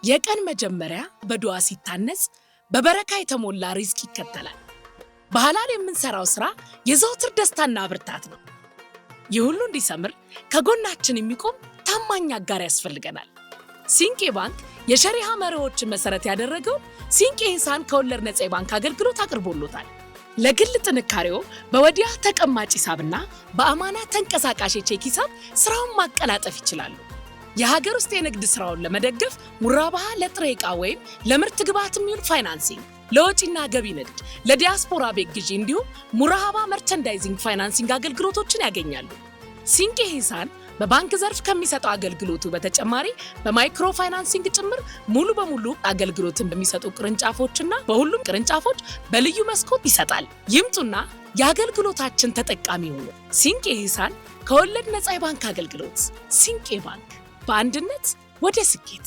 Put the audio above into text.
የቀን መጀመሪያ በዱዓ ሲታነጽ በበረካ የተሞላ ሪዝቅ ይከተላል። በሐላል የምንሰራው ስራ የዘውትር ደስታና ብርታት ነው። ይህ ሁሉ እንዲሰምር ከጎናችን የሚቆም ታማኝ አጋር ያስፈልገናል። ሲንቄ ባንክ የሸሪዓ መርሆችን መሰረት ያደረገው ሲንቄ ሂሳን ከወለድ ነፃ የባንክ አገልግሎት አቅርቦሎታል። ለግል ጥንካሬው በወዲያ ተቀማጭ ሂሳብና በአማና ተንቀሳቃሽ የቼክ ሂሳብ ስራውን ማቀላጠፍ ይችላሉ። የሀገር ውስጥ የንግድ ስራውን ለመደገፍ ሙራባሃ ለጥሬ ዕቃ ወይም ለምርት ግብዓት የሚውል ፋይናንሲንግ፣ ለወጪና ገቢ ንግድ፣ ለዲያስፖራ ቤት ግዢ እንዲሁም ሙራሃባ መርቸንዳይዚንግ ፋይናንሲንግ አገልግሎቶችን ያገኛሉ። ሲንቄ ሂሳን በባንክ ዘርፍ ከሚሰጠው አገልግሎቱ በተጨማሪ በማይክሮ ፋይናንሲንግ ጭምር ሙሉ በሙሉ አገልግሎትን በሚሰጡ ቅርንጫፎችና በሁሉም ቅርንጫፎች በልዩ መስኮት ይሰጣል። ይምጡና የአገልግሎታችን ተጠቃሚ ይሁኑ። ሲንቄ ሂሳን ከወለድ ነፃ የባንክ አገልግሎት። ሲንቄ ባንክ፣ በአንድነት ወደ ስኬት።